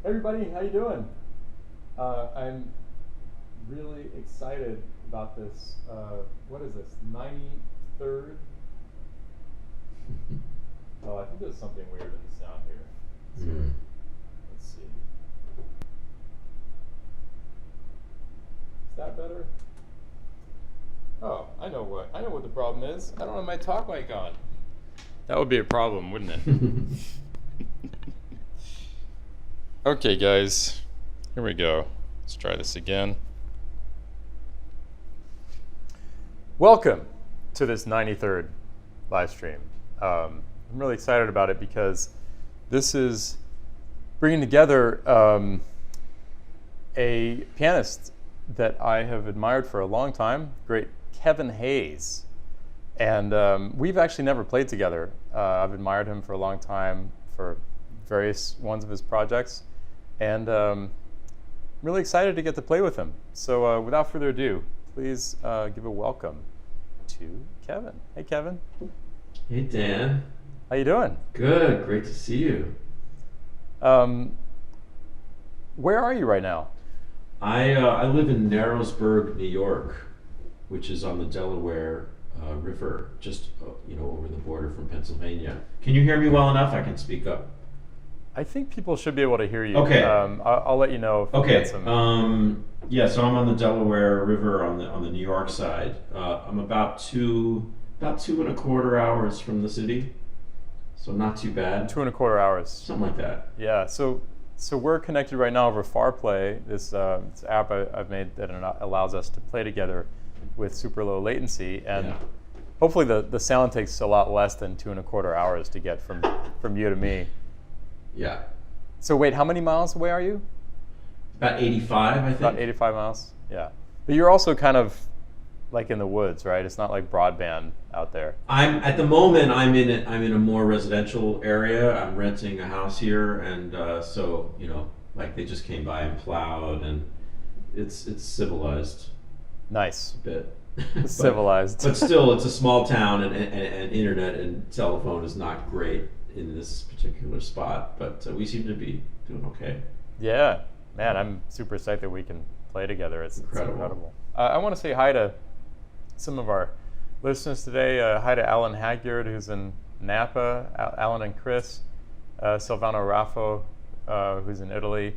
Hey everybody, how you doing? I'm really excited about this. What is this? 93rd? Oh, I think there's something weird in the sound here. So, let's see. Is that better? Oh, I know what the problem is. I don't have my talk mic on. That would be a problem, wouldn't it? Okay, guys, here we go. Let's try this again. Welcome to this 93rd live stream. I'm really excited about it because this is bringing together a pianist that I have admired for a long time, great Kevin Hayes. And we've actually never played together. I've admired him for a long time for various ones of his projects. And I'm really excited to get to play with him. So without further ado, please give a welcome to Kevin. Hey, Kevin. Hey, Dan. How you doing? Good. Great to see you. Where are you right now? I live in Narrowsburg, New York, which is on the Delaware River, just over the border from Pennsylvania. Can you hear me well enough? I can speak up. I think people should be able to hear you. Okay. I'll let you know if we get some. Yeah. So I'm on the Delaware River on the New York side. I'm about 2.25 hours from the city, so not too bad. 2.25 hours. Something like that. Yeah. So we're connected right now over FarPlay, this app I've made that allows us to play together with super low latency, and hopefully the sound takes a lot less than 2.25 hours to get from you to me. Yeah. So wait, how many miles away are you? About 85, I think. About 85 miles? Yeah. But you're also kind of like in the woods, right? It's not like broadband out there. At the moment I'm in a more residential area. I'm renting a house here, and so like they just came by and plowed, and it's civilized. Nice. A bit. Civilized. But still, it's a small town, and internet and telephone is not great in this particular spot, but we seem to be doing okay. Yeah, man, I'm super psyched that we can play together. It's incredible. I want to say hi to some of our listeners today. Hi to Alan Hagyard, who's in Napa, Alan and Chris, Silvano Raffo, who's in Italy,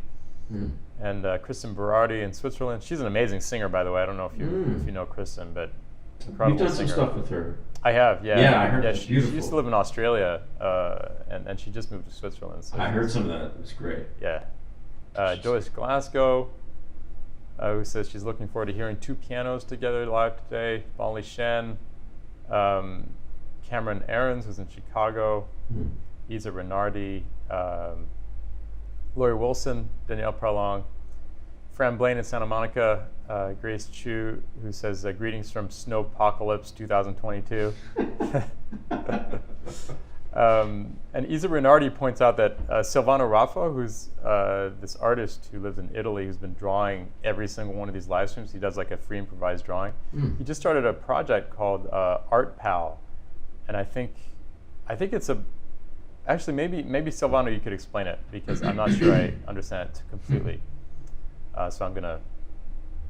and Kristen Berardi in Switzerland. She's an amazing singer, by the way. I don't know if you know Kristen, but incredible You've done singer. some stuff with her. I have, yeah. Yeah, I heard yeah, it's she beautiful. used to live in Australia, and she just moved to Switzerland. So I heard some of that. It was great. Yeah. Joyce Glasgow, who says she's looking forward to hearing two pianos together live today. Molly Shen, Cameron Ahrens, who's in Chicago, Isa Renardi, Lori Wilson, Danielle Prolong, Fran Blaine in Santa Monica, Grace Chu, who says greetings from Snowpocalypse 2022. And Isa Renardi points out that Silvano Raffo, who's this artist who lives in Italy, who's been drawing every single one of these live streams. He does like a free improvised drawing. He just started a project called Art Pal, and I think it's actually maybe Silvano, you could explain it, because I'm not sure I understand it completely. So I'm gonna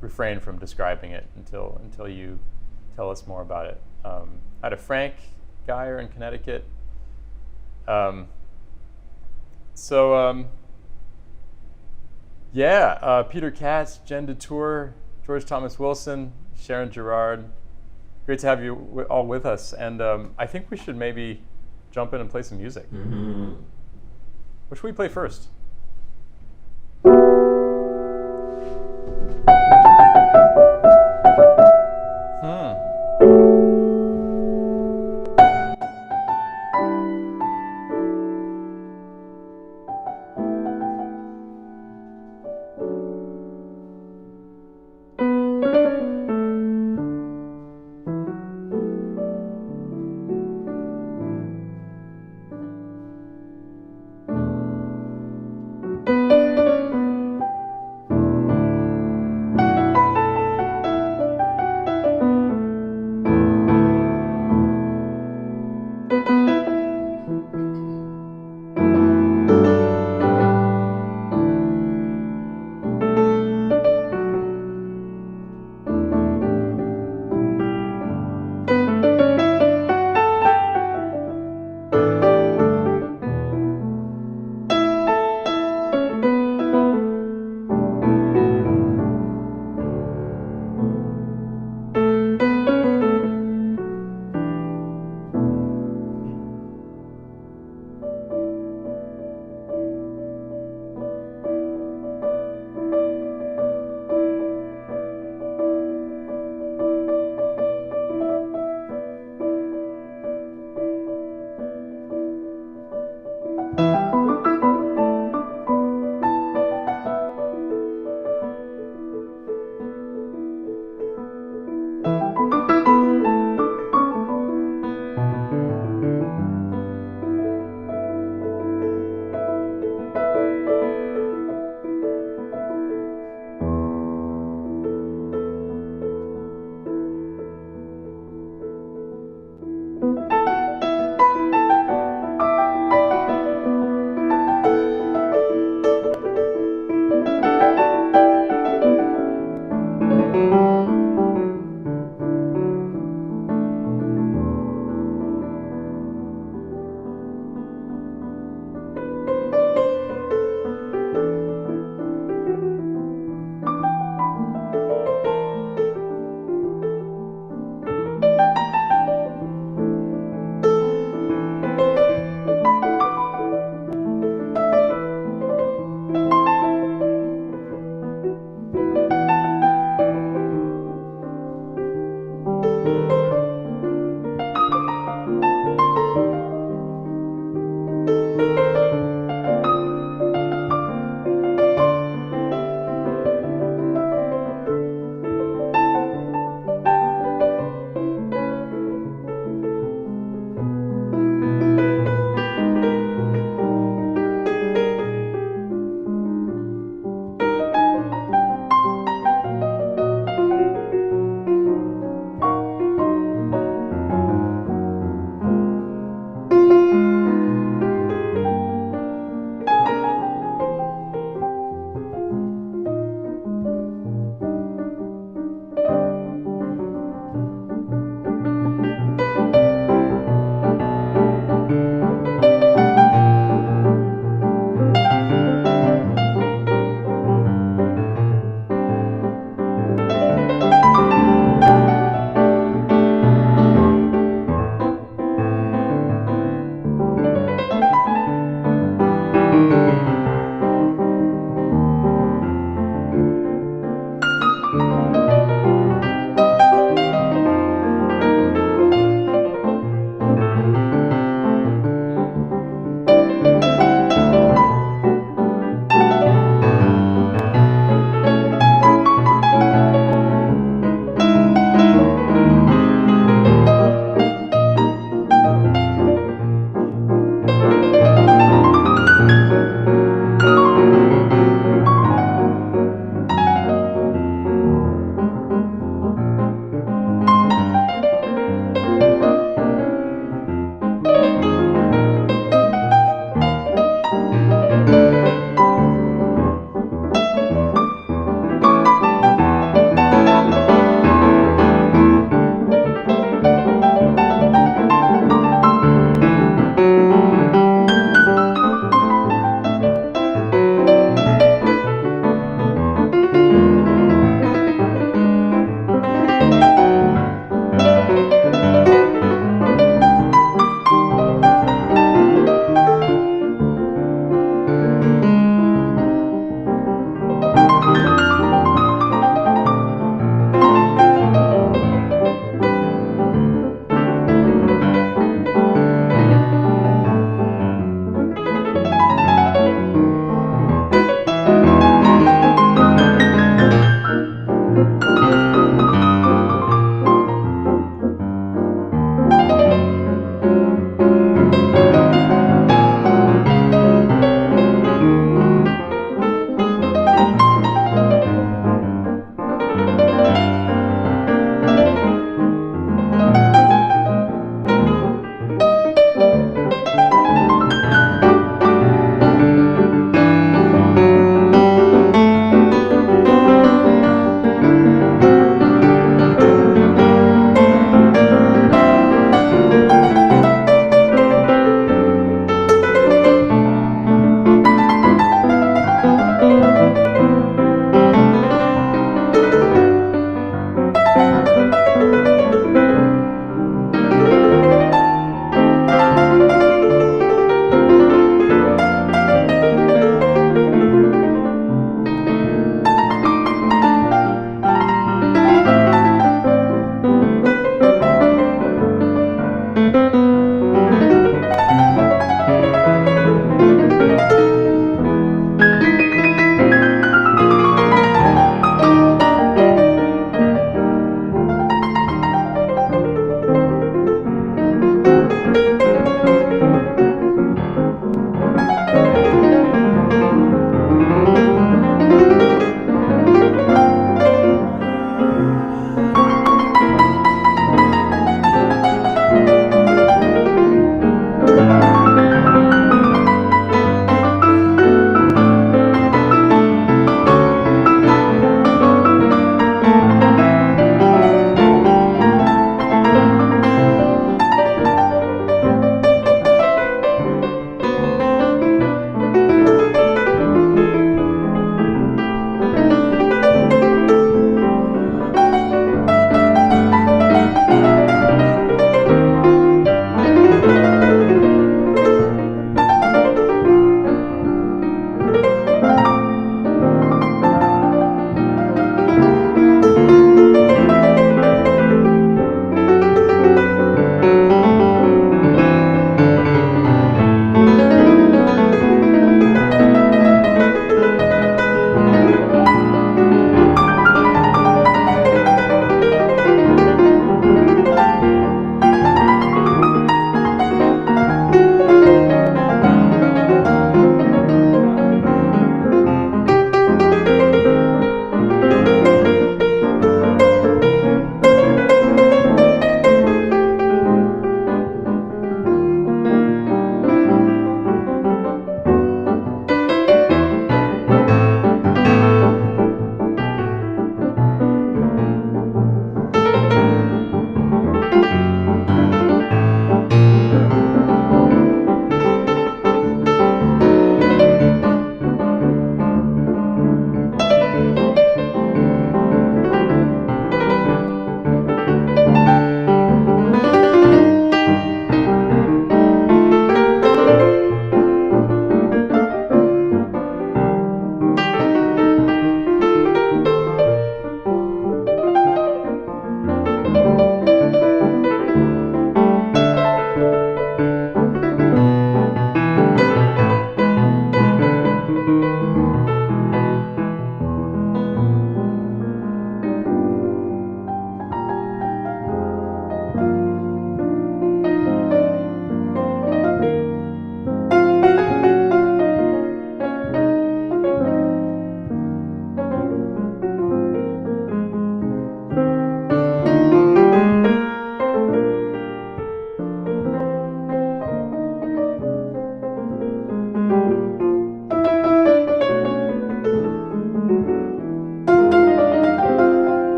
refrain from describing it until you tell us more about it. I had a Frank Geyer in Connecticut. Peter Katz, Jen DeTour, George Thomas Wilson, Sharon Gerard. Great to have you all with us. And I think we should maybe jump in and play some music. What should we play first?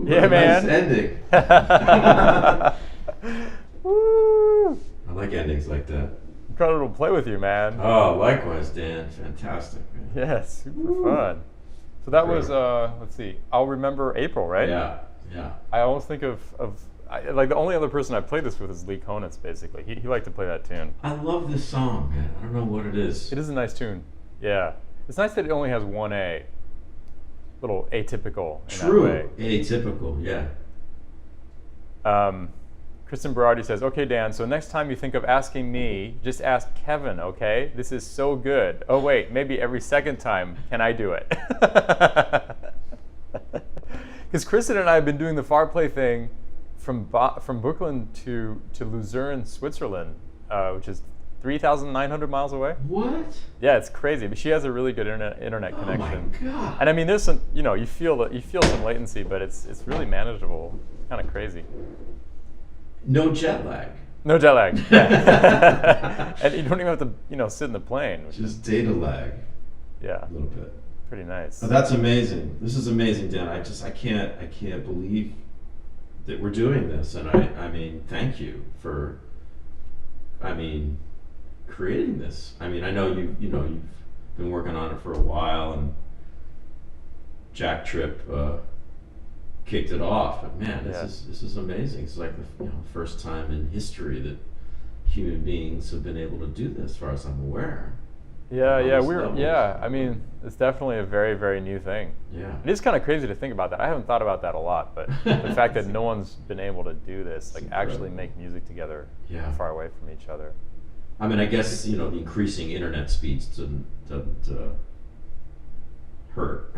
Yeah, man. Nice ending. Woo! I like endings like that. Incredible to play with you, man. Oh, likewise, Dan. Fantastic, man. Yeah, super fun. So that was, let's see, I'll Remember April, right? Yeah. I always think of like the only other person I played this with is Lee Konitz, basically. He liked to play that tune. I love this song, man. I don't know what it is. It is a nice tune. Yeah. It's nice that it only has one A. Little atypical in True. that way. Atypical, yeah. Kristen Berardi says, okay, Dan, so next time you think of asking me, just ask Kevin, okay? This is so good. Oh, wait, maybe every second time, can I do it? Because Kristen and I have been doing the FarPlay thing from Brooklyn to Luzern, Switzerland, which is 3,900 miles away. What? Yeah, it's crazy. But she has a really good internet connection. Oh my God. And I mean, there's some, you feel some latency, but it's really manageable. Kind of crazy. No jet lag. No jet lag. Yeah. And you don't even have to, sit in the plane. Just data lag. Yeah. A little bit. Pretty nice. Oh, that's amazing. This is amazing, Dan. I can't believe that we're doing this, and I mean, thank you for, creating this. I mean, I know you've been working on it for a while, and Jack Tripp kicked it off. But man, this is amazing. It's like the first time in history that human beings have been able to do this, as far as I'm aware. Yeah, I mean, it's definitely a very, very new thing. Yeah. It is kind of crazy to think about that. I haven't thought about that a lot, but the fact that no one's been able to do this, like actually make music together far away from each other. I mean, I guess, the increasing internet speeds doesn't hurt.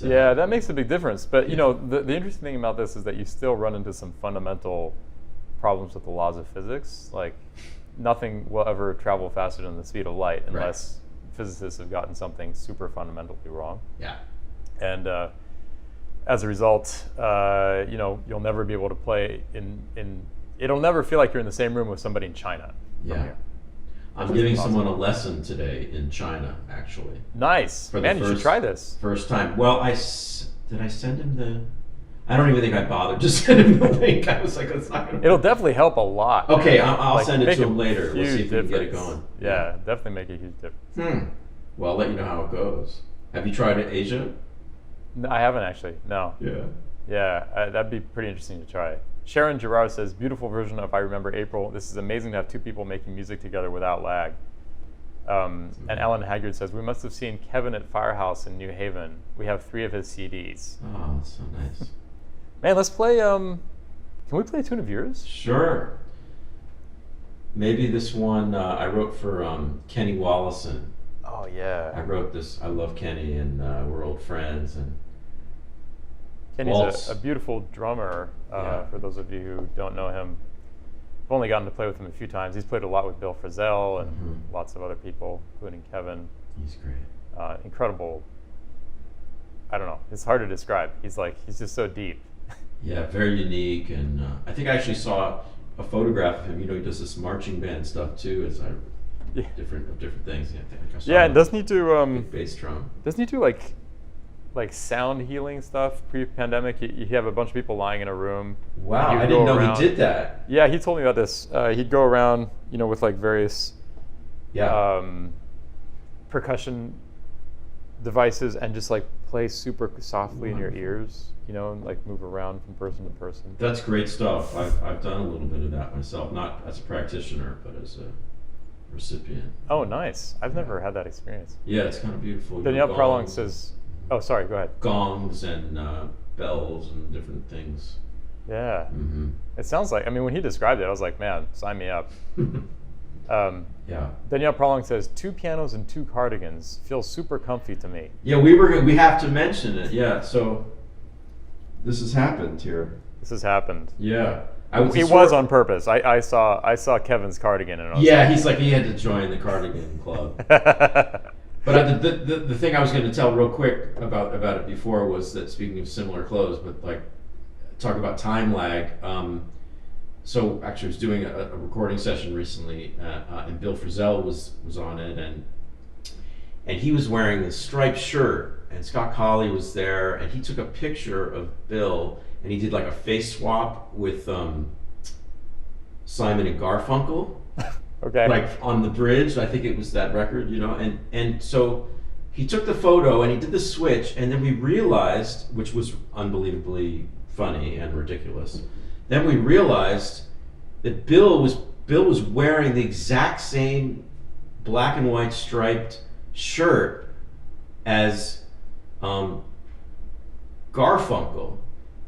Yeah, that makes a big difference. But, the interesting thing about this is that you still run into some fundamental problems with the laws of physics. Like, nothing will ever travel faster than the speed of light unless physicists have gotten something super fundamentally wrong. Yeah. And as a result, you'll never be able to play it'll never feel like you're in the same room with somebody in China. Yeah. I'm giving someone a lesson today in China, actually. Nice. Man, you should try this. First time. Well, did I send him the... I don't even think I bothered to send him the link. I was like, it's not going to... It'll definitely help a lot. Okay, I'll send it to him later. We'll see if we can get it going. Yeah, definitely make a huge difference. Well, I'll let you know how it goes. Have you tried it, Asia? No, I haven't actually, no. Yeah. Yeah, that'd be pretty interesting to try. Sharon Girard says, beautiful version of I Remember April. This is amazing to have two people making music together without lag. And Ellen Haggard says, we must have seen Kevin at Firehouse in New Haven. We have 3 of his CDs. Oh, that's so nice. Man, let's play, can we play a tune of yours? Sure. Maybe this one I wrote for Kenny Wallison. Oh, yeah. I wrote this, I love Kenny, and we're old friends. And Kenny's a beautiful drummer, for those of you who don't know him. I've only gotten to play with him a few times. He's played a lot with Bill Frisell and lots of other people, including Kevin. He's great. Incredible. I don't know. It's hard to describe. He's just so deep. Yeah, very unique. And I think I actually saw a photograph of him. He does this marching band stuff too. It's different things. Yeah, I think I saw and doesn't he do big bass drum? Doesn't he do like sound healing stuff pre-pandemic? You have a bunch of people lying in a room. Wow, I didn't know he did that. Yeah, he told me about this. He'd go around, with like various percussion devices and just like play super softly in your ears, and like move around from person to person. That's great stuff. I've done a little bit of that myself, not as a practitioner, but as a recipient. Oh, nice. I've never had that experience. Yeah, it's kind of beautiful. Danielle Prolong says, oh, sorry, go ahead. Gongs and bells and different things. Yeah. It sounds like, when he described it, I was like, man, sign me up. Danielle Prolong says, 2 pianos and 2 cardigans. Feels super comfy to me. Yeah, we have to mention it. Yeah, so this has happened here. This has happened. Yeah. It was on purpose. I saw Kevin's cardigan and I was he's like, he had to join the cardigan club. But the thing I was going to tell real quick about it before was that, speaking of similar clothes, but like talk about time lag. So actually, I was doing a recording session recently, and Bill Frisell was on it, and and he was wearing this striped shirt, and Scott Colley was there, and he took a picture of Bill, and he did like a face swap with Simon and Garfunkel. Okay. Like on the bridge, I think it was that record, you know, and so he took the photo and he did the switch, and then we realized, which was unbelievably funny and ridiculous, then we realized that Bill was wearing the exact same black and white striped shirt as Garfunkel.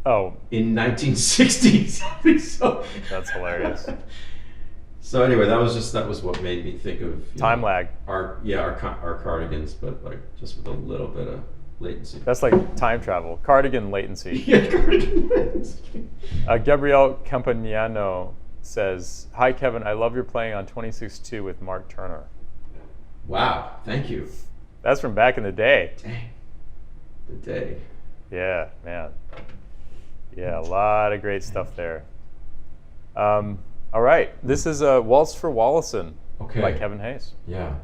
Oh. In 1960s. So, that's hilarious. So anyway, that was what made me think of time lag. Our cardigans, but like just with a little bit of latency. That's like time travel. Cardigan latency. Yeah, cardigan latency. Gabrielle Campagnano says, "Hi Kevin, I love your playing on 26-2 with Mark Turner." Wow, thank you. That's from back in the day. Dang, the day. Yeah, man. Yeah, a lot of great stuff there. All right, this is a Waltz for Wallison by Kevin Hayes. Yeah.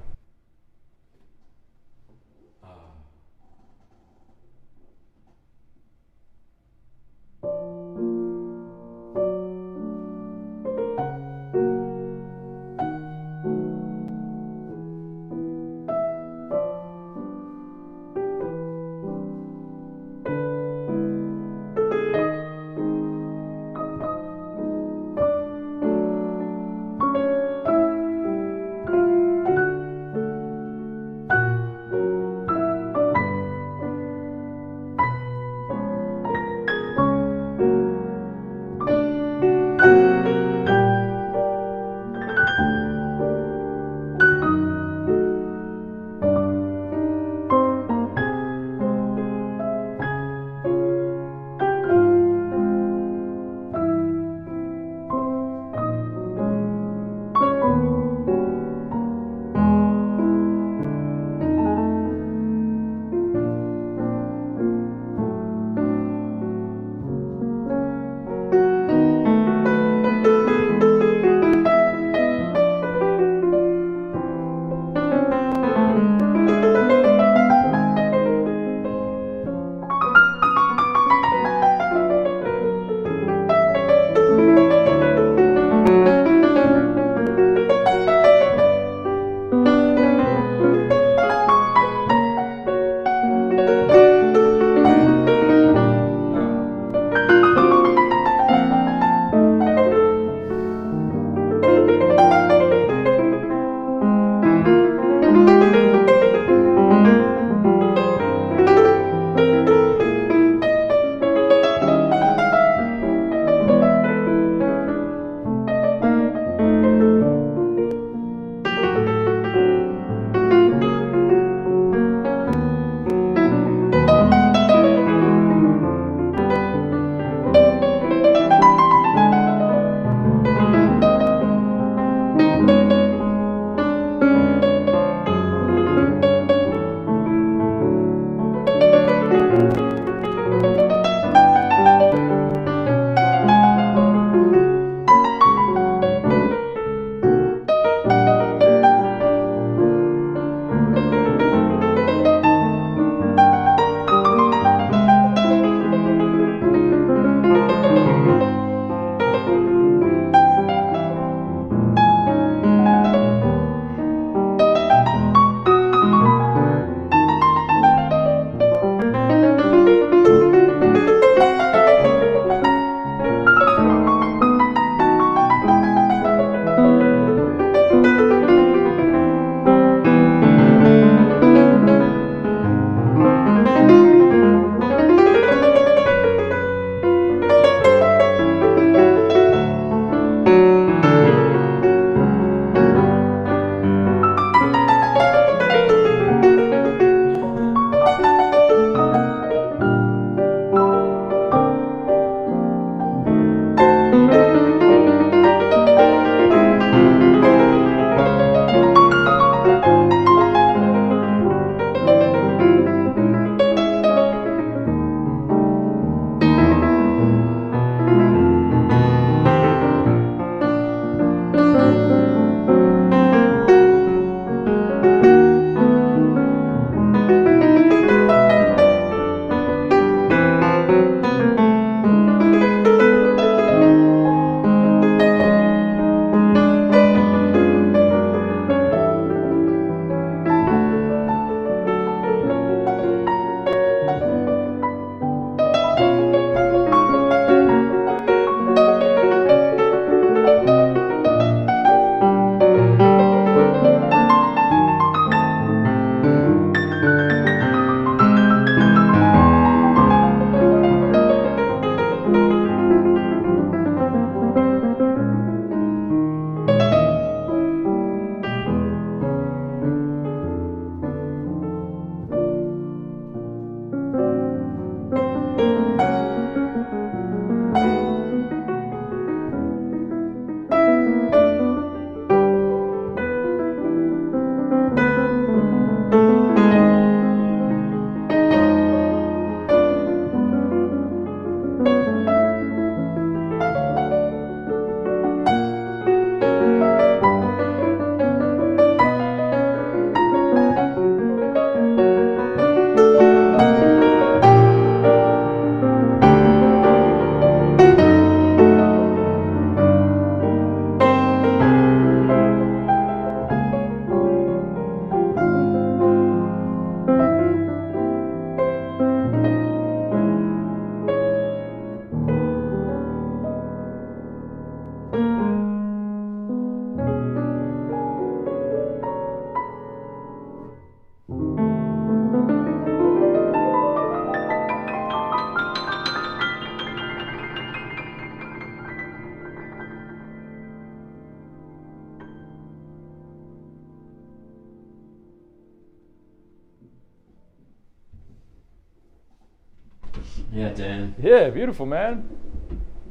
Yeah, Dan. Yeah, beautiful, man.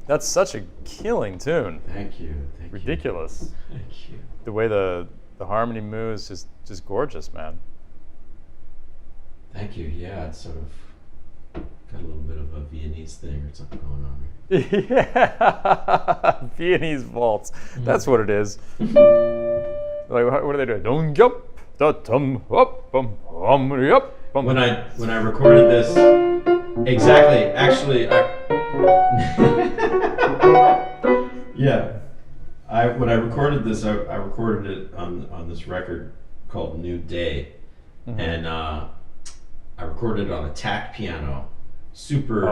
That's such a killing tune. Thank you. Ridiculous. Thank you. The way the harmony moves is just gorgeous, man. Thank you. Yeah, it's sort of got a little bit of a Viennese thing or something going on. Yeah, Viennese waltz. That's what it is. Like, what are they doing? Dum yup, da tum up, bum yup. When I recorded this, exactly. Actually, when I recorded this, I recorded it on this record called New Day, and I recorded it on a tack piano, super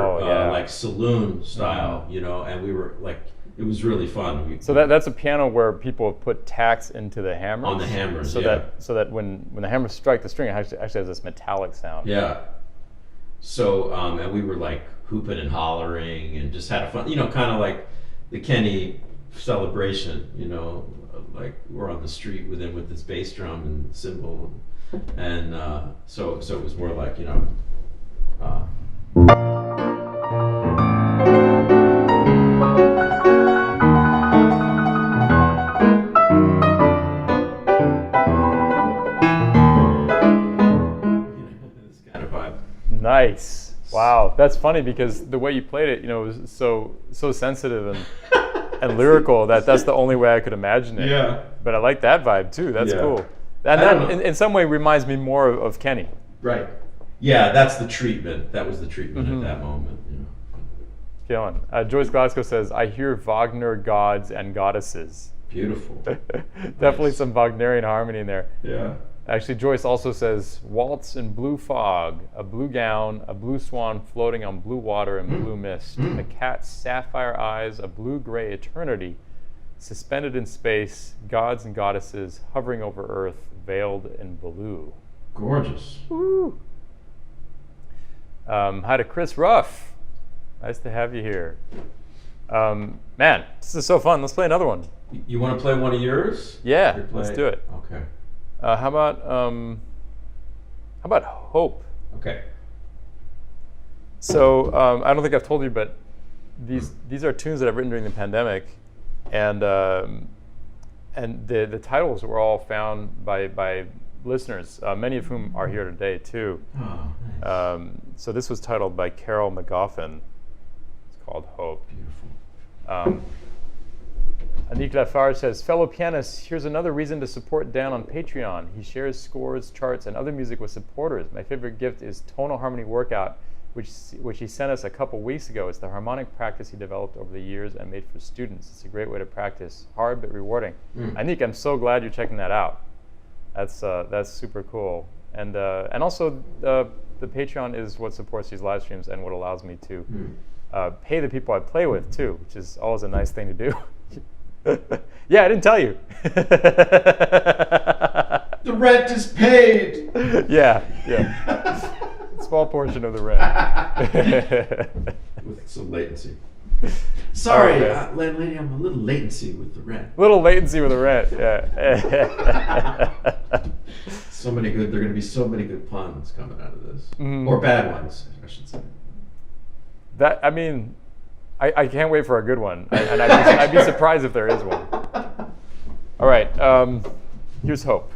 like saloon style, you know, and we were like, it was really fun. So that's a piano where people have put tacks into the hammers. On the hammers, so that when the hammers strike the string, it actually has this metallic sound. Yeah. So and we were like hooping and hollering and just had a fun, you know, kind of like the Kenny celebration, you know, like we're on the street with him with this bass drum and cymbal, and so it was more like, you know. Nice. Wow, that's funny because the way you played it, you know, was so sensitive and lyrical that's the only way I could imagine it. Yeah. But I like that vibe too. That's cool. And that in some way reminds me more of Kenny. Right. Yeah, that's the treatment. That was the treatment at that moment. You know. Killing. Joyce Glasgow says, "I hear Wagner gods and goddesses." Beautiful. Definitely some Wagnerian harmony in there. Yeah. Actually, Joyce also says, "Waltz in blue fog, a blue gown, a blue swan floating on blue water and blue mist, a cat's sapphire eyes, a blue-gray eternity, suspended in space, gods and goddesses hovering over earth, veiled in blue." Gorgeous. Woo. Hi to Chris Ruff. Nice to have you here. Man, this is so fun. Let's play another one. You want to play one of yours? Yeah, let's do it. Okay. How about Hope? Okay. So I don't think I've told you, but these are tunes that I've written during the pandemic, and the titles were all found by listeners, many of whom are here today too. Oh, nice. So this was titled by Carol McGoffin. It's called Hope. Beautiful. Anik Lafarge says, "Fellow pianists, here's another reason to support Dan on Patreon. He shares scores, charts, and other music with supporters. My favorite gift is Tonal Harmony Workout, which he sent us a couple weeks ago. It's the harmonic practice he developed over the years and made for students. It's a great way to practice, hard but rewarding." Anik, I'm so glad you're checking that out. That's super cool. And also the Patreon is what supports these live streams and what allows me to pay the people I play with too, which is always a nice thing to do. Yeah, I didn't tell you. The rent is paid. Yeah. Small portion of the rent. With some latency. Sorry, Okay. landlady, I'm a little latency with the rent. Little latency with the rent. Yeah. There are going to be so many good puns coming out of this, or bad ones, I should say. I can't wait for a good one, and I'd be surprised if there is one. All right, here's Hope.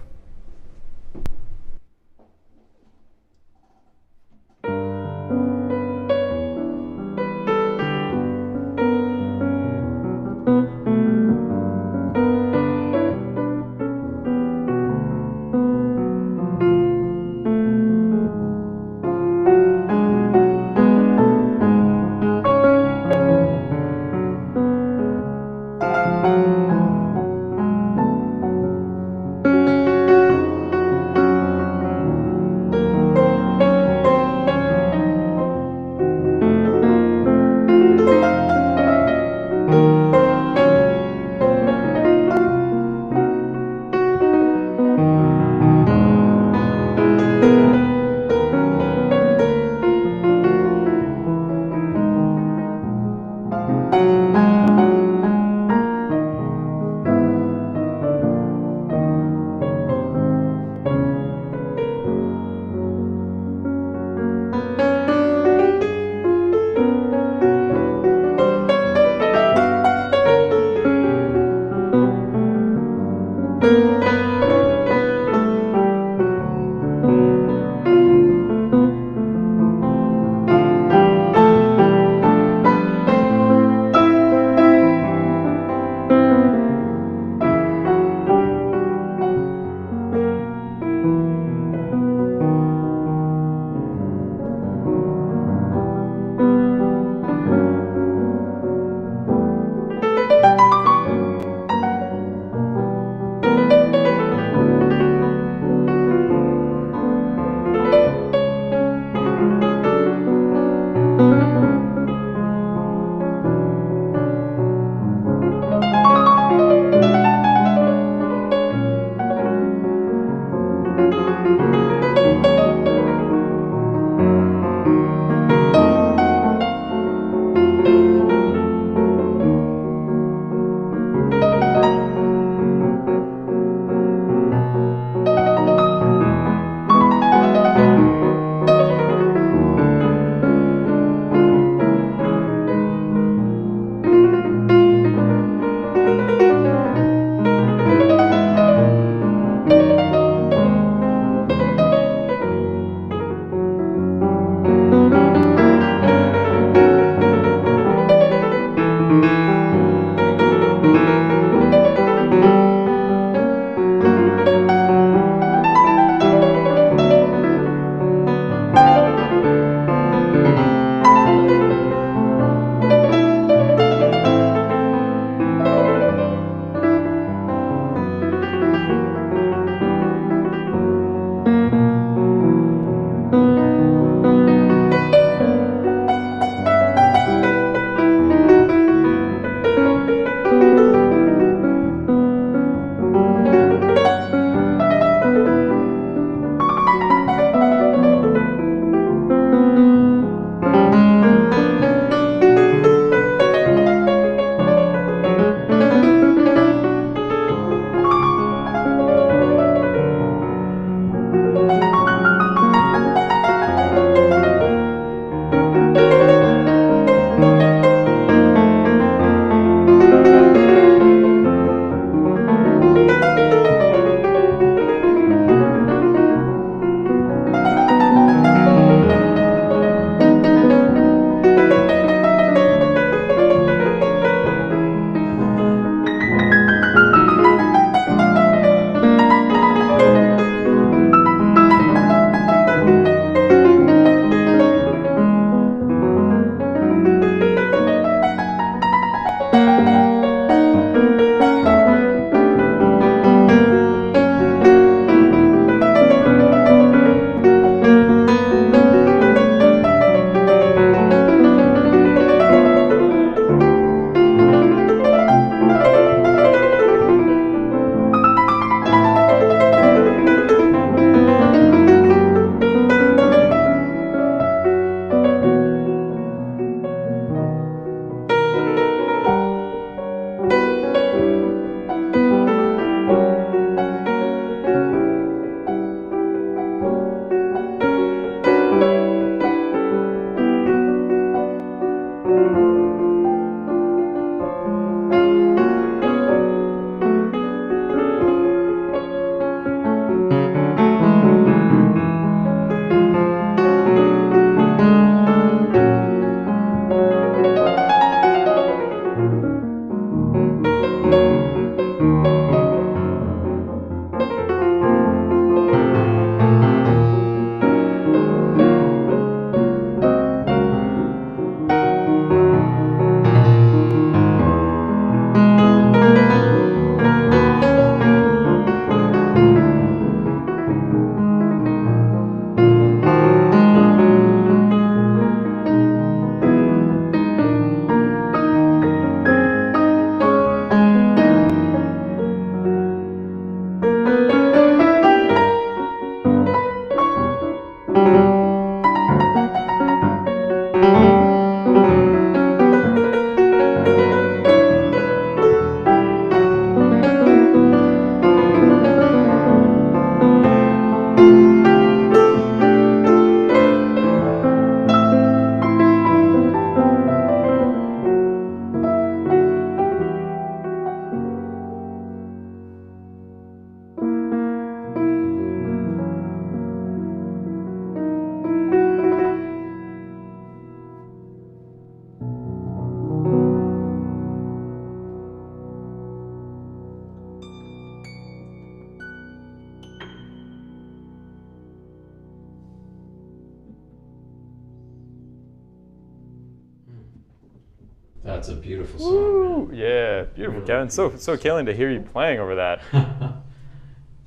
that's a beautiful Woo! song, Yeah, beautiful, Really Kevin. So beautiful. Kayleen, to hear you playing over that. man.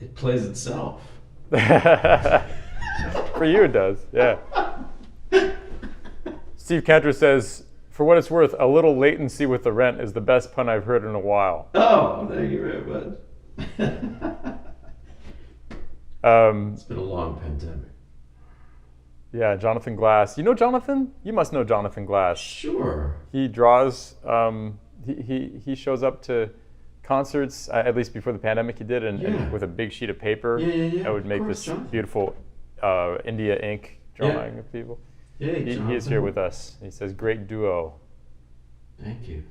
It plays itself. For you, it does. Yeah. Steve Cantor says, "For what it's worth, a little latency with the rent is the best pun I've heard in a while." Oh, thank you very much. It's been a long pandemic. Yeah, Jonathan Glass. You know Jonathan? You must know Jonathan Glass. Sure. He draws. He shows up to concerts, at least before the pandemic. He did, and Yeah. with a big sheet of paper. Yeah. I would Of make course, this Jonathan. beautiful India ink drawing of people. Hey, He is Jonathan. here with us. He says, "Great duo." Thank you.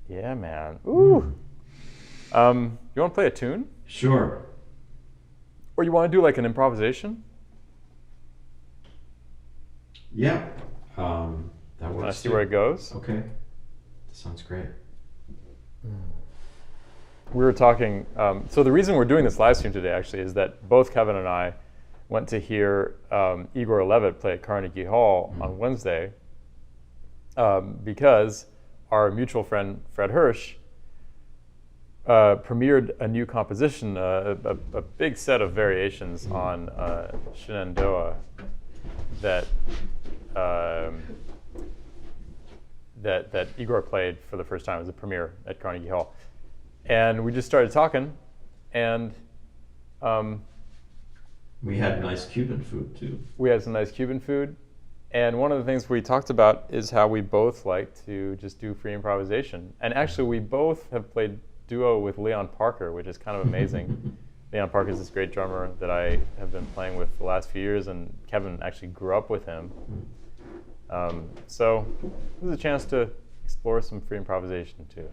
Yeah, man. Ooh. You want to play a tune, Sure. or you want to do like an improvisation? Yeah. That Want to works. see too. where it goes? Okay. That sounds great. We were talking. So the reason we're doing this live stream today actually is that both Kevin and I went to hear Igor Levit play at Carnegie Hall on Wednesday because our mutual friend Fred Hirsch premiered a new composition, a big set of variations on Shenandoah that that Igor played for the first time as a premiere at Carnegie Hall. And we just started talking, and We had nice Cuban food too. we had some nice Cuban food. And one of the things we talked about is how we both like to just do free improvisation. And actually, we both have played duo with Leon Parker, which is kind of amazing. Leon Parker is this great drummer that I have been playing with the last few years, and Kevin actually grew up with him. So this is a chance to explore some free improvisation too.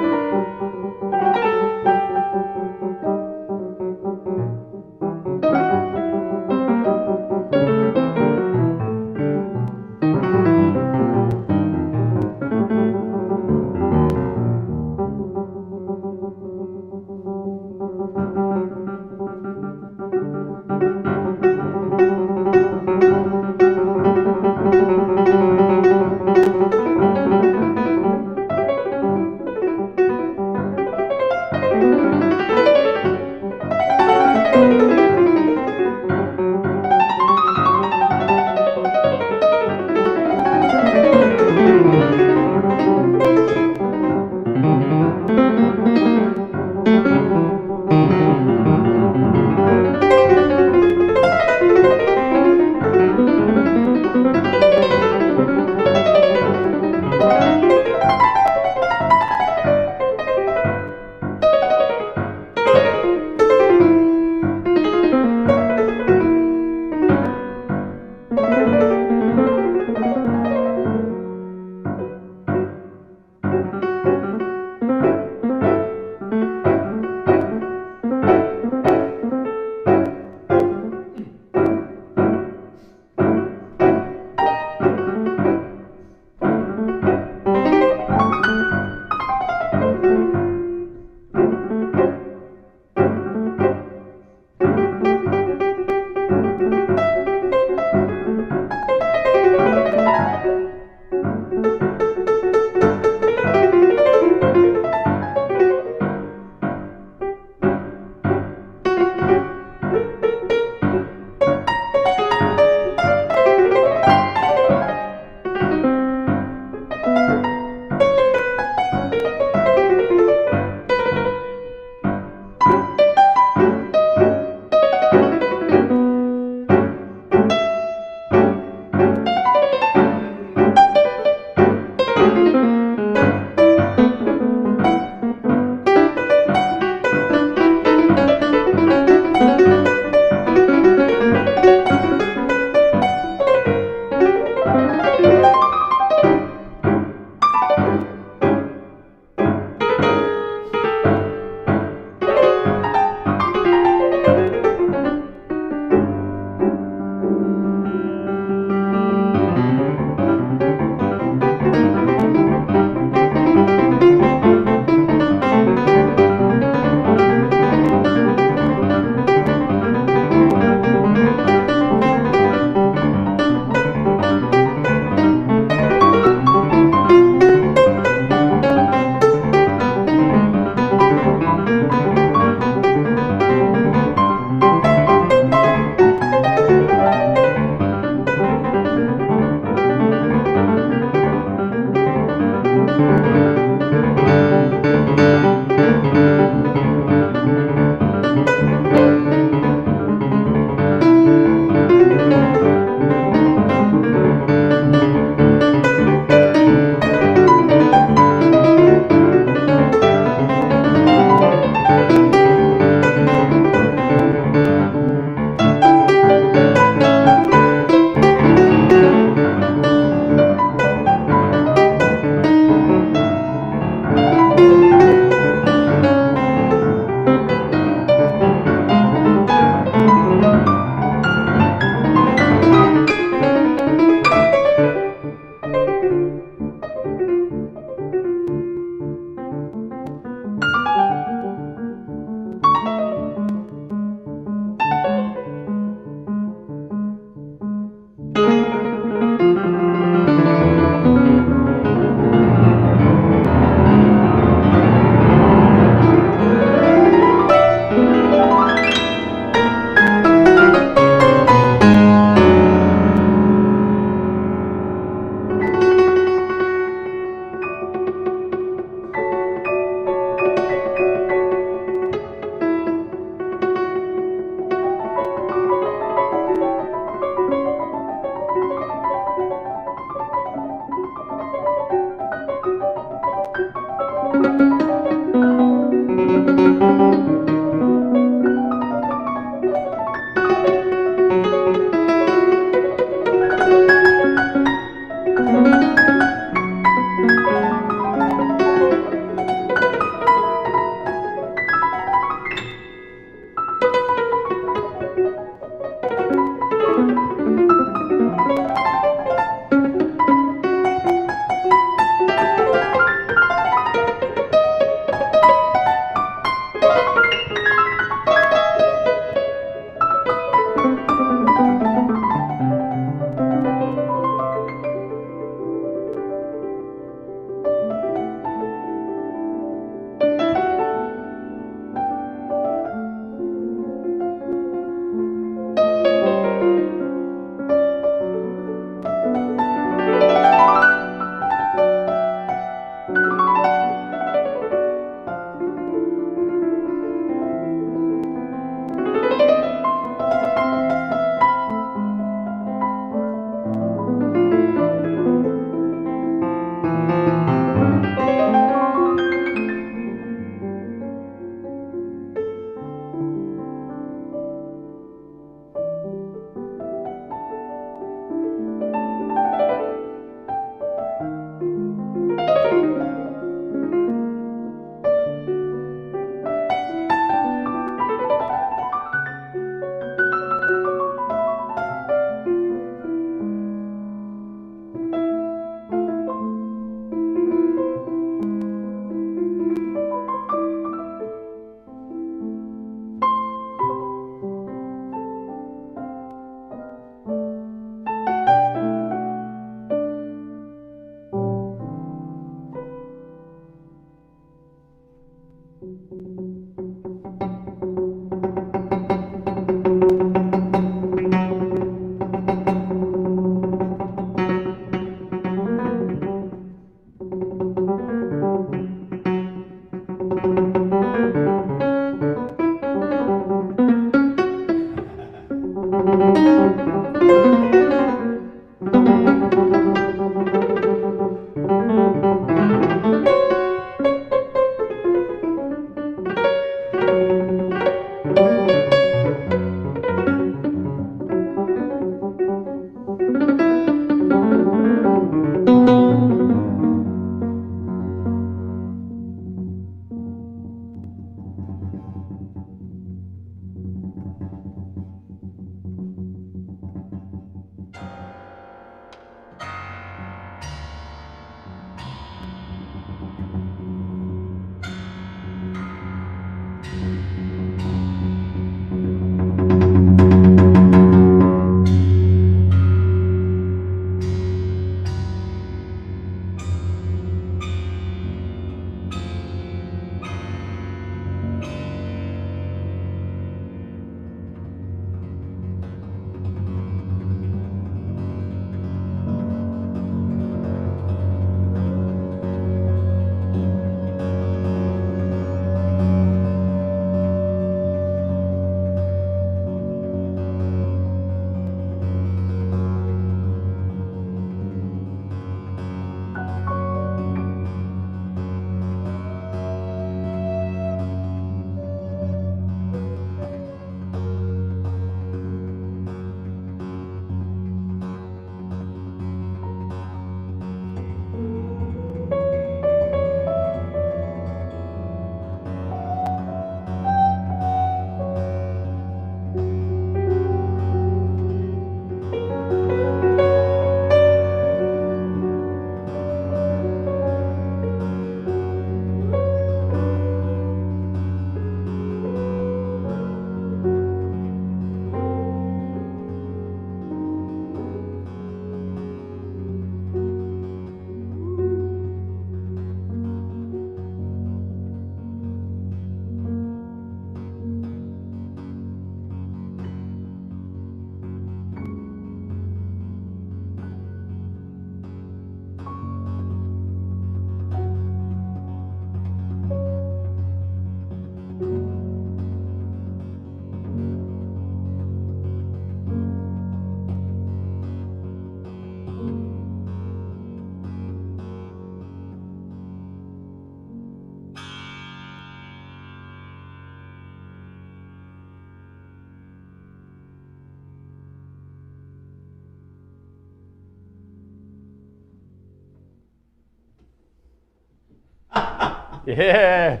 Yeah.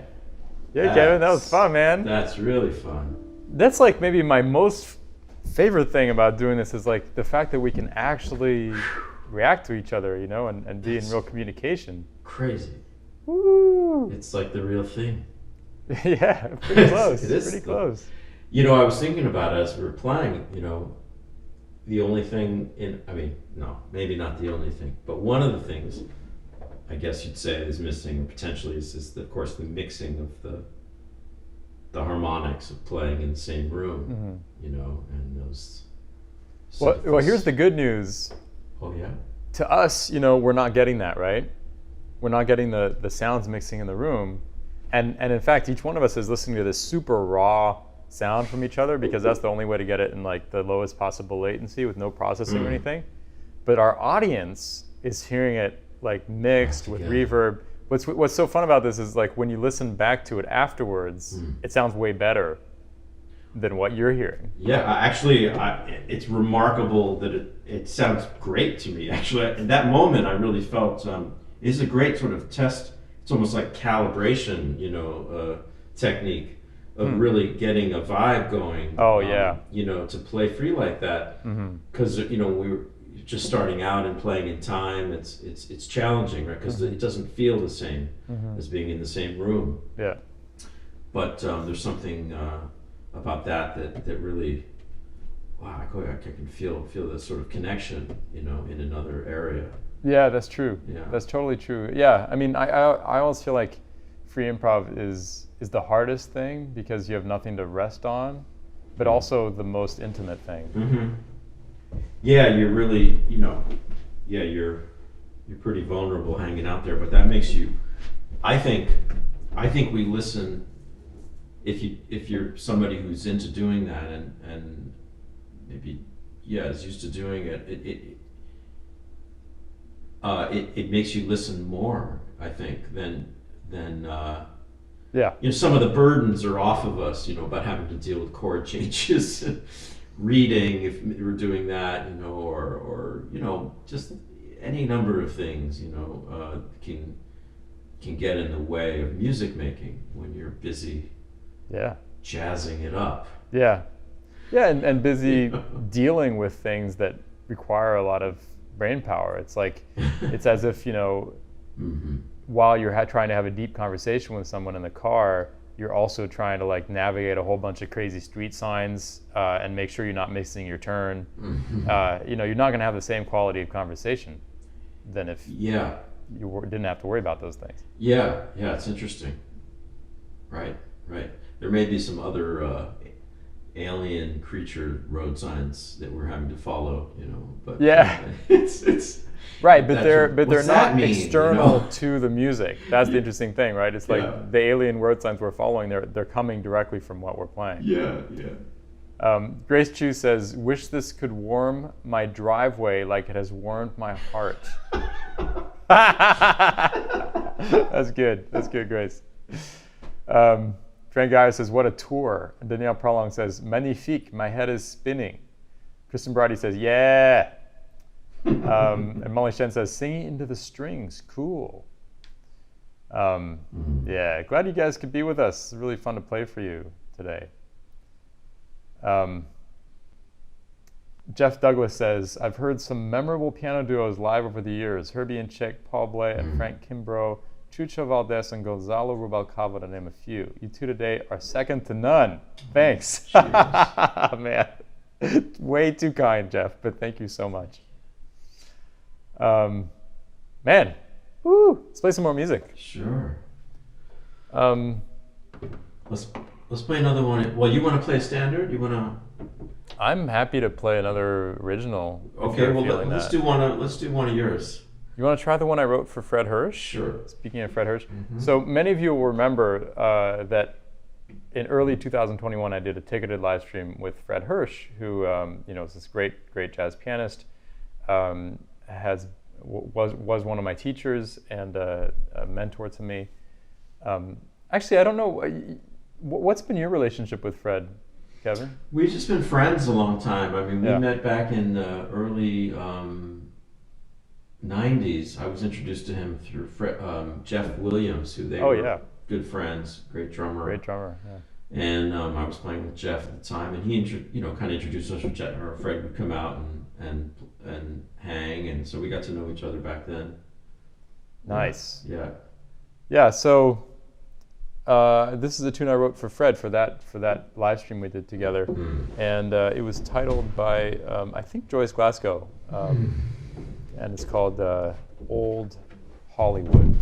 Yeah, Kevin, that was fun, man. That's really fun. That's like maybe my most favorite thing about doing this is like the fact that we can actually react to each other, you know, and be in real communication. Crazy. Woo! It's like the real thing. Yeah, pretty close. It is pretty close. You know, I was thinking about it as we were playing, you know, the only thing no, maybe not the only thing, but one of the things I guess you'd say is missing, or potentially is of course, the mixing of the harmonics of playing in the same room, you know, and those. Well, here's the good news. Oh yeah. To us, you know, we're not getting that, right? We're not getting the sounds mixing in the room, and in fact, each one of us is listening to this super raw sound from each other because that's the only way to get it in like the lowest possible latency with no processing or anything. But our audience is hearing it like mixed with reverb. What's so fun about this is like when you listen back to it afterwards, it sounds way better than what you're hearing. Yeah, actually, it's remarkable that it sounds great to me. Actually, in that moment, I really felt it's a great sort of test. It's almost like calibration, you know, technique of really getting a vibe going. Oh yeah. You know, to play free like that, because you know we were just starting out and playing in time. It's challenging, right? Because it doesn't feel the same as being in the same room. Yeah. But there's something about that really, wow, I can feel this sort of connection, you know, in another area. Yeah, that's true. Yeah. That's totally true. Yeah, I mean, I always feel like free improv is the hardest thing because you have nothing to rest on, but also the most intimate thing. Yeah, you're really, you know, you're pretty vulnerable hanging out there, but that makes you, I think we listen, if you're somebody who's into doing that and maybe is used to doing it, it makes you listen more, I think, than you know, some of the burdens are off of us, you know, about having to deal with chord changes, reading if we're doing that, you know, or you know, just any number of things, you know, can get in the way of music making when you're busy. Yeah. Jazzing it up. Yeah. Yeah, and busy dealing with things that require a lot of brain power. It's like, it's as if, you know, while you're trying to have a deep conversation with someone in the car, you're also trying to like navigate a whole bunch of crazy street signs and make sure you're not missing your turn. You know, you're not going to have the same quality of conversation than if you didn't have to worry about those things. Yeah, it's interesting. Right. There may be some other alien creature road signs that we're having to follow, you know, but it's right, but they're not mean, external, you know, to to the music. That's the interesting thing, right? It's like the alien road signs we're following, they're coming directly from what we're playing. Grace Chu says, "Wish this could warm my driveway like it has warmed my heart." That's good, Grace. Frank Geyer says, "What a tour." And Danielle Prolong says, "Magnifique, my head is spinning." Kristen Brady says, "Yeah." And Molly Shen says, "Singing into the strings, cool." Yeah, glad you guys could be with us. It's really fun to play for you today. Jeff Douglas says, "I've heard some memorable piano duos live over the years. Herbie and Chick, Paul Bley and Frank Kimbrough, Chucho Valdez and Gonzalo Rubalcaba, to name a few. You two today are second to none." Thanks. Man, way too kind, Jeff, but thank you so much. Man, woo, let's play some more music. Sure. Let's play another one. Well, you want to play a standard? You want to? I'm happy to play another original. Okay, well let's do one of yours. You want to try the one I wrote for Fred Hirsch? Sure. Speaking of Fred Hirsch, so many of you will remember that in early 2021 I did a ticketed live stream with Fred Hirsch, who you know, is this great jazz pianist. Was one of my teachers and a mentor to me. Actually, I don't know, what's been your relationship with Fred, Kevin? We've just been friends a long time. I mean, we met back in the early 90s. I was introduced to him through Jeff Williams, who they good friends, great drummer. Great drummer. Yeah. And I was playing with Jeff at the time, and he kind of introduced us with Jeff. Or Fred would come out and hang, and so we got to know each other back then. Nice. Yeah. Yeah. So this is a tune I wrote for Fred for that live stream we did together, and it was titled by I think Joyce Glasgow, and it's called Old Hollywood.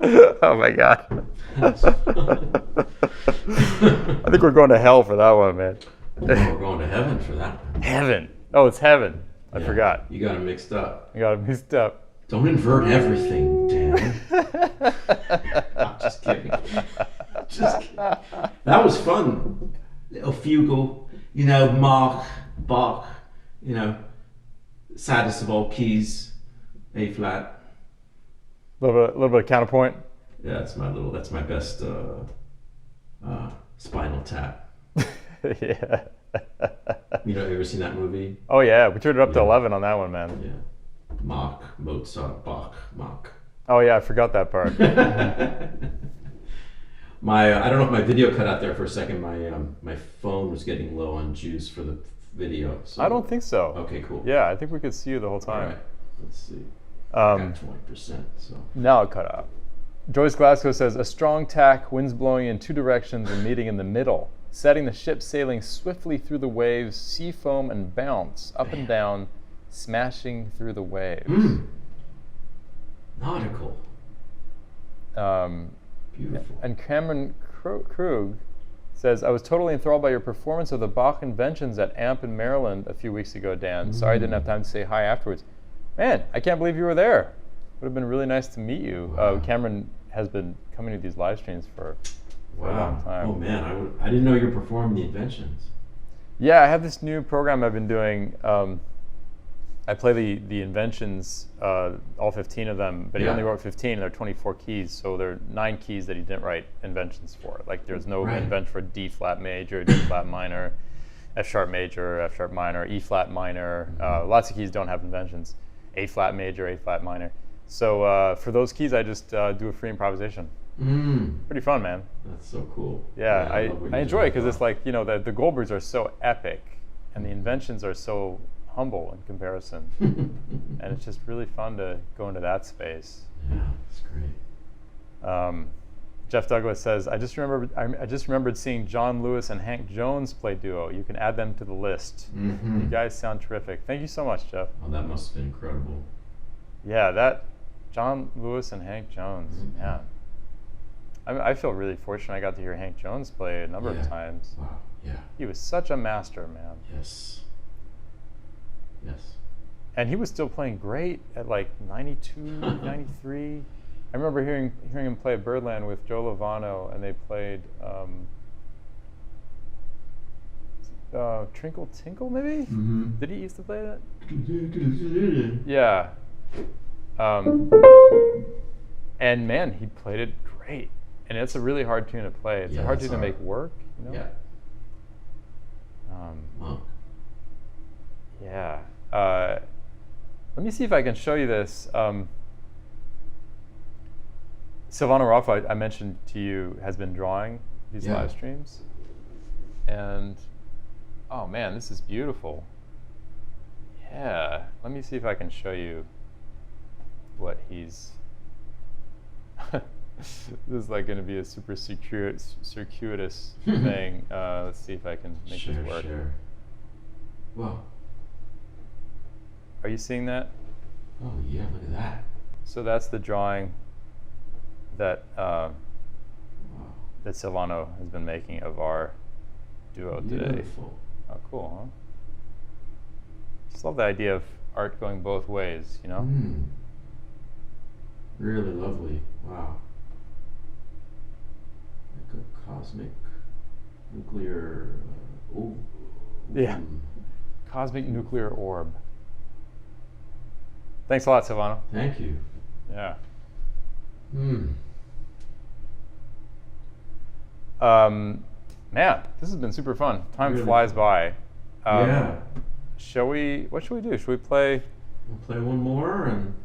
Oh my God. I think we're going to hell for that one, man. We're going to heaven for that one. Heaven. Oh, it's heaven. I forgot. You got it mixed up. I got it mixed up. Don't invert everything, Dan. I'm just kidding. Just kidding. That was fun. Little fugal, you know, Bach, you know, saddest of all keys, A flat. A little bit of counterpoint. Yeah, that's my best Spinal Tap. Yeah. You know, ever seen that movie? Oh yeah, we turned it up to 11 on that one, man. Yeah. Mozart, Bach. Oh yeah, I forgot that part. I don't know if my video cut out there for a second. My phone was getting low on juice for the video. So. I don't think so. Okay, cool. Yeah, I think we could see you the whole time. All right, let's see. I got 20%. So now it cut out. Joyce Glasgow says, a strong tack, winds blowing in two directions and meeting in the middle, setting the ship sailing swiftly through the waves, sea foam and bounce, up and down, smashing through the waves. Nautical. Beautiful. And Cameron Krug says, I was totally enthralled by your performance of the Bach Inventions at AMP in Maryland a few weeks ago, Dan. Sorry I didn't have time to say hi afterwards. Man, I can't believe you were there. Would have been really nice to meet you. Wow. Cameron has been coming to these live streams for a long time. Oh man, I didn't know you were performing the Inventions. Yeah, I have this new program I've been doing. I play the Inventions, all 15 of them, but he only wrote 15, and there are 24 keys, so there are 9 keys that he didn't write Inventions for. Like there's no invention for D flat major, D flat minor, F sharp major, F sharp minor, E flat minor. Lots of keys don't have inventions. A flat major, A flat minor. So for those keys, I just do a free improvisation. Pretty fun, man. That's so cool. Yeah, I enjoy it because it's like, you know, the Goldbergs are so epic, and the Inventions are so humble in comparison. And it's just really fun to go into that space. Yeah, that's great. Jeff Douglas says, I just remembered seeing John Lewis and Hank Jones play duo. You can add them to the list. You guys sound terrific. Thank you so much, Jeff. Oh, that must have been incredible. Yeah, that John Lewis and Hank Jones, man. I feel really fortunate I got to hear Hank Jones play a number of times. Wow, yeah. He was such a master, man. Yes. And he was still playing great at like 92, 93. I remember hearing him play at Birdland with Joe Lovano, and they played Trinkle Tinkle, maybe? Did he used to play that? Yeah. And man, he played it great. And it's a really hard tune to play. It's a hard tune to make work, you know? Yeah. Yeah. Let me see if I can show you this. Silvano Raffo, I mentioned to you, has been drawing these live streams. And, oh man, this is beautiful. Yeah. Let me see if I can show you what he's... This is like going to be a super circuitous thing. Let's see if I can make this work. Wow. Are you seeing that? Oh yeah, look at that. So that's the drawing that that Silvano has been making of our duo today. Beautiful. Oh, cool, huh? Just love the idea of art going both ways, you know? Really lovely. Wow. Like a cosmic nuclear. Yeah. Cosmic nuclear orb. Thanks a lot, Silvano. Thank you. Yeah. Man, this has been super fun. Time really flies by. Yeah. What should we do? Should we play? We'll play one more and.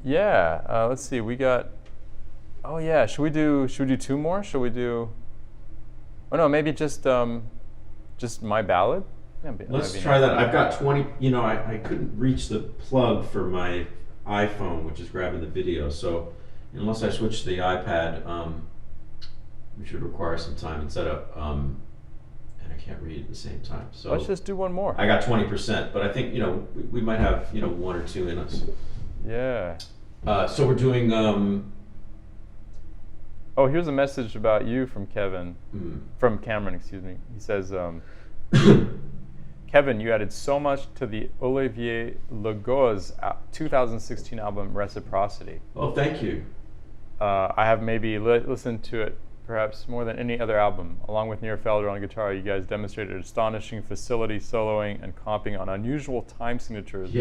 Yeah. Let's see. We got. Oh yeah. Should we do 2 more? Should we do? Oh no, maybe just my ballad. Yeah, let's try that. I've got 20. You know, I couldn't reach the plug for my iPhone, which is grabbing the video. So unless I switch to the iPad, we should require some time and setup. And I can't read at the same time. So let's just do one more. I got 20%, but I think we might have 1 or 2 in us. Yeah. So we're doing Oh, here's a message about you from Kevin. Mm. From Cameron, excuse me. He says, Kevin, you added so much to the Olivier Legault's 2016 album Reciprocity. Oh, thank you. I have maybe listened to it perhaps more than any other album. Along with Nir Felder on guitar, you guys demonstrated astonishing facility soloing and comping on unusual time signatures,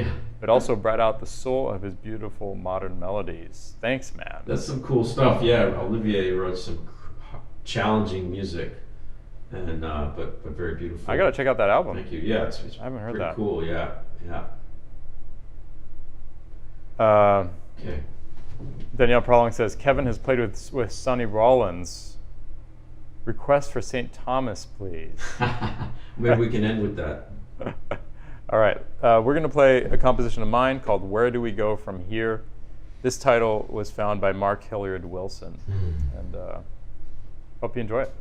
but also brought out the soul of his beautiful modern melodies. Thanks, man. That's some cool stuff. Yeah, Olivier wrote some challenging music, and but very beautiful. I gotta check out that album. Thank you. Yeah, it's I haven't heard pretty that. Cool. Yeah, yeah. Okay. Danielle Prolong says Kevin has played with Sonny Rollins. Request for St. Thomas, please. Maybe we can end with that. All right, we're going to play a composition of mine called "Where Do We Go From Here." This title was found by Mark Hilliard Wilson, and hope you enjoy it.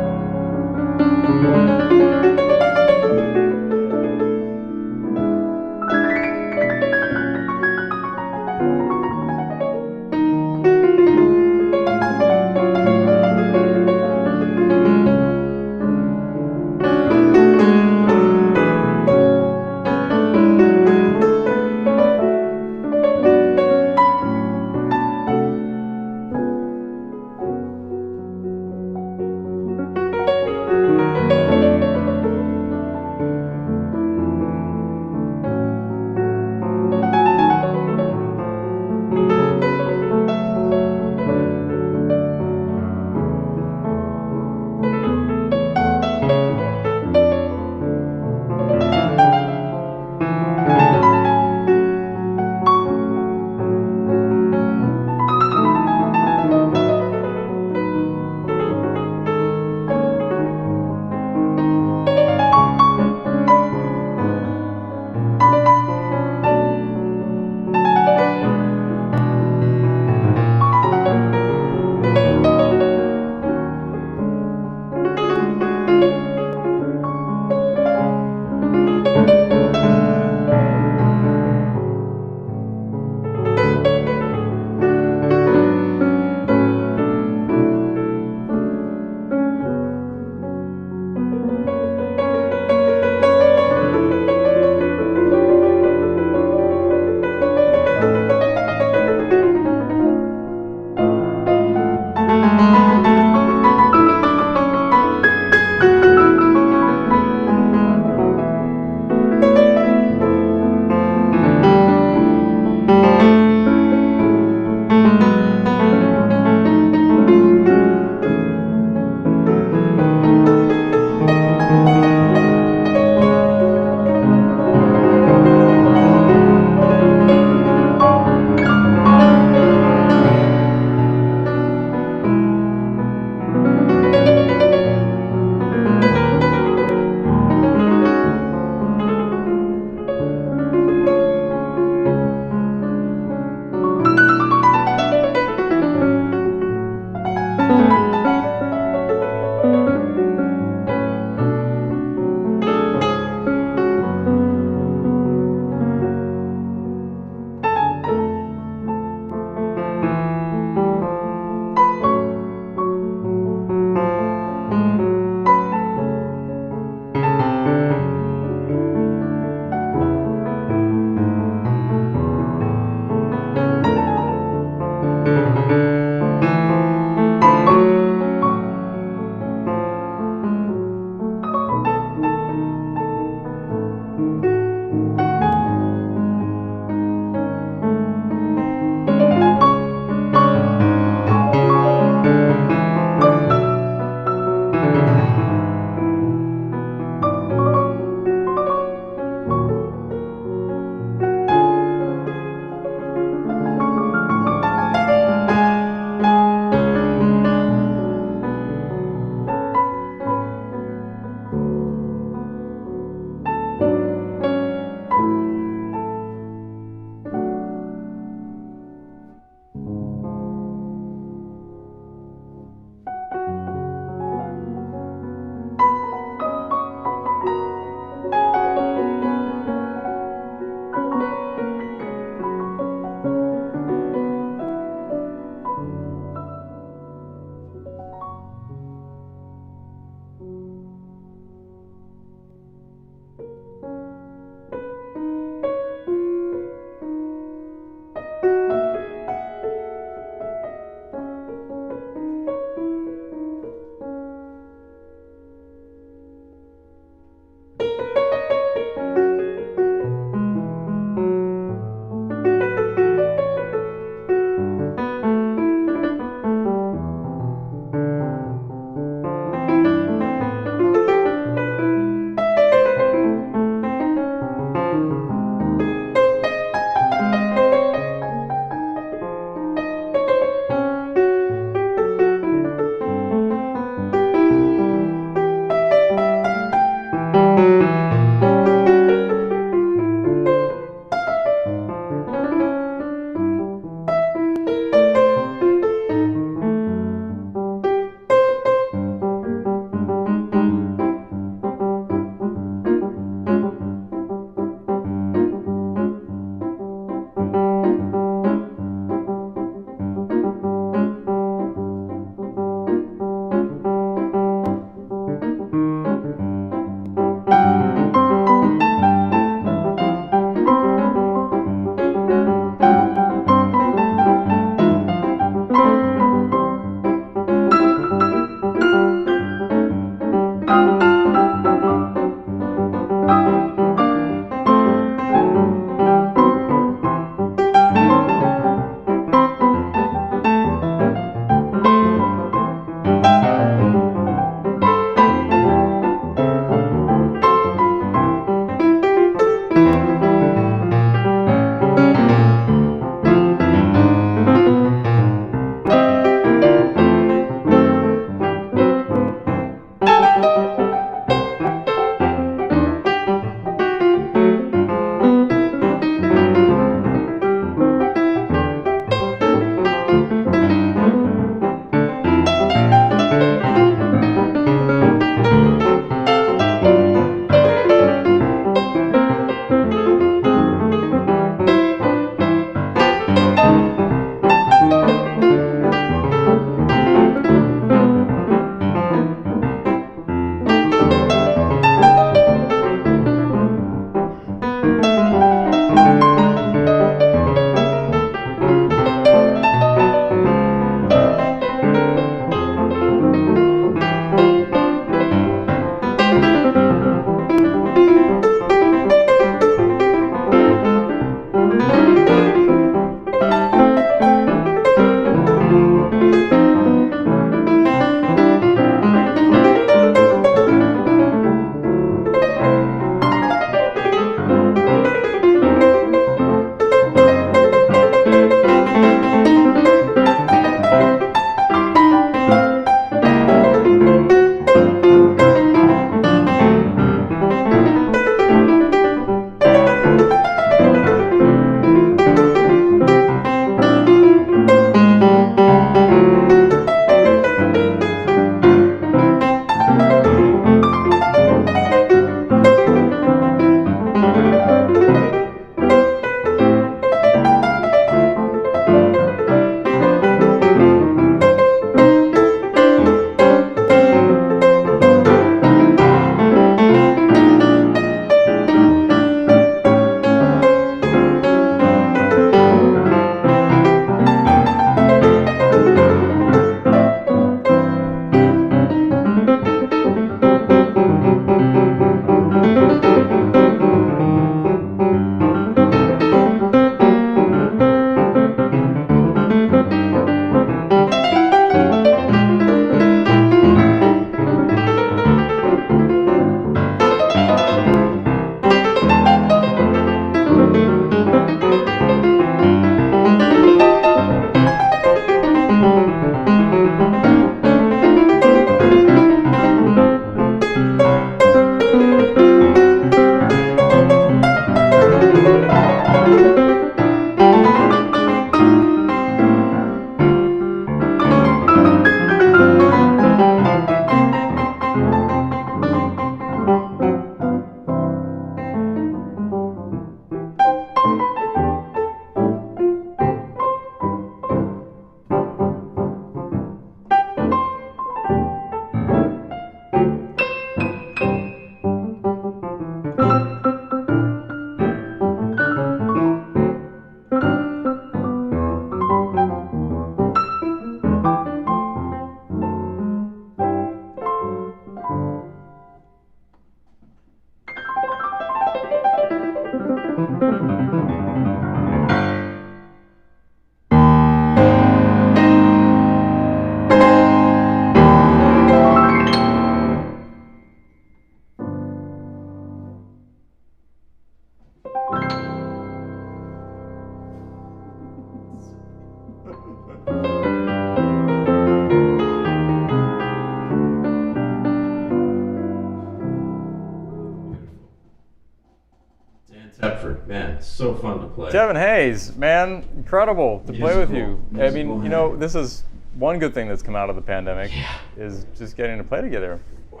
Tepfer, man, it's so fun to play. Kevin Hayes, man, incredible to play with you. I mean, Musical you know, this is one good thing that's come out of the pandemic is just getting to play together. Wow.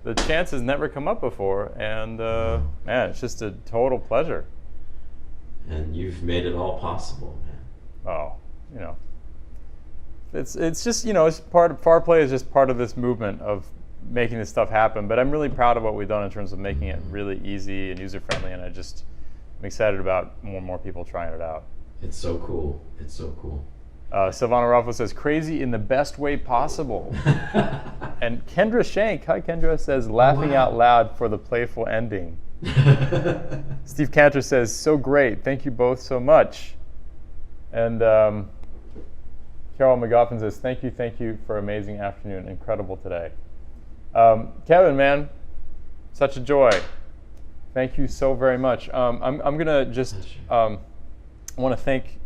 The chance has never come up before, and man, it's just a total pleasure. And you've made it all possible, man. Oh, you know, it's just, you know, it's part of FarPlay is just part of this movement of making this stuff happen. But I'm really proud of what we've done in terms of making it really easy and user friendly, and I'm excited about more and more people trying it out. It's so cool. It's so cool. Silvano Raffo says, crazy in the best way possible. And Kendra Shank, hi Kendra, says, laughing out loud for the playful ending. Steve Cantor says, so great. Thank you both so much. And Carol McGoffin says, thank you for an amazing afternoon. Incredible today. Kevin, man, such a joy. Thank you so very much. I'm going to just want to thank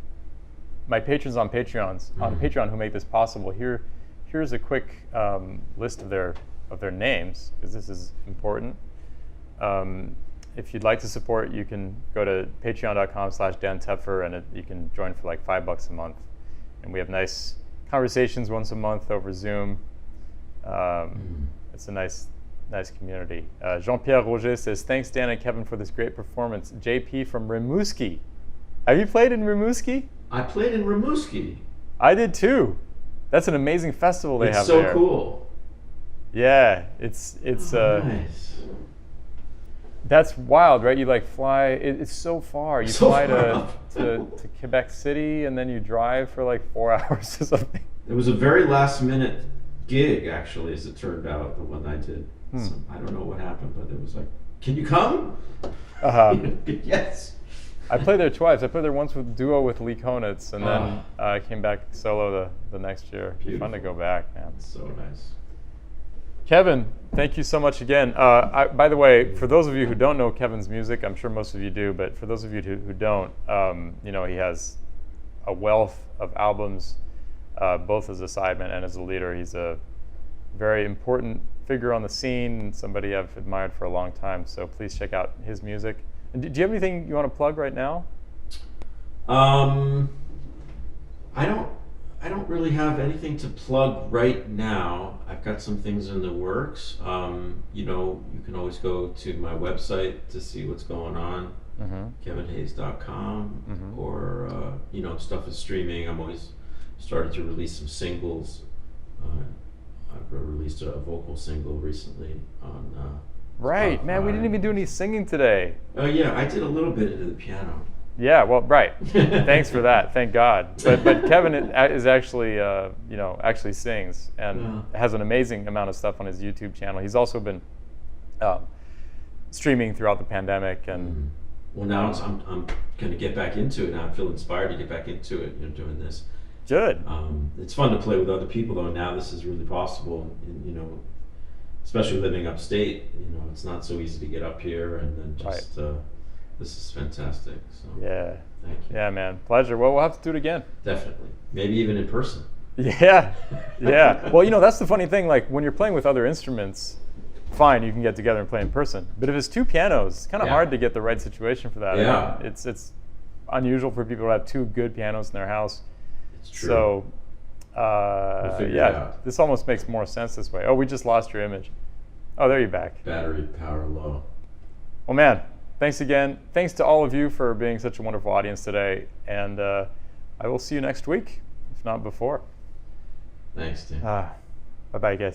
my patrons on Patreon who make this possible. Here's a quick list of their names, because this is important. If you'd like to support, you can go to patreon.com/Dan Tepfer, and you can join for like $5 a month. And we have nice conversations once a month over Zoom. It's a nice community. Jean-Pierre Roger says, thanks Dan and Kevin for this great performance. JP from Rimouski. Have you played in Rimouski? I played in Rimouski. I did too. That's an amazing festival they have so there. It's so cool. Yeah, it's nice. That's wild, right? You like fly. It's so far. You fly to Quebec City, and then you drive for like 4 hours or something. It was a very last minute gig, actually, as it turned out, the one I did. So, I don't know what happened, but it was like, can you come? Yes. I played there twice. I played there once with duo with Lee Konitz, and then I came back solo the next year. It'd be fun to go back, man. So nice. Kevin, thank you so much again. By the way, for those of you who don't know Kevin's music, I'm sure most of you do, but for those of you who don't, you know, he has a wealth of albums, both as a sideman and as a leader. He's a very important figure on the scene and somebody I've admired for a long time. So please check out his music. And do you have anything you want to plug right now? I don't really have anything to plug right now. I've got some things in the works. You know, you can always go to my website to see what's going on, kevinhayes.com, or you know, stuff is streaming. I'm always starting to release some singles. I've released a vocal single recently on right, Spotify. Man, we didn't even do any singing today. Oh yeah, I did a little bit into the piano. Yeah, well, right. Thanks for that. Thank God. But Kevin is actually, you know, actually sings and has an amazing amount of stuff on his YouTube channel. He's also been streaming throughout the pandemic, and well, now I'm going to get back into it. Now I feel inspired to get back into it. You know, doing this. Good. It's fun to play with other people, though. Now this is really possible. And, you know, especially living upstate. You know, it's not so easy to get up here, and then just. Right. This is fantastic. So yeah. Thank you. Yeah, man. Pleasure. Well, we'll have to do it again. Definitely. Maybe even in person. Yeah. Yeah. Well, you know, that's the funny thing. Like when you're playing with other instruments, fine, you can get together and play in person. But if it's two pianos, it's kind of hard to get the right situation for that. Yeah. I mean, it's unusual for people to have two good pianos in their house. It's true. So, we'll figure it out. This almost makes more sense this way. Oh, we just lost your image. Oh, there you're back. Battery power low. Well, man. Thanks again. Thanks to all of you for being such a wonderful audience today. And I will see you next week, if not before. Thanks, Tim. Bye-bye, guys.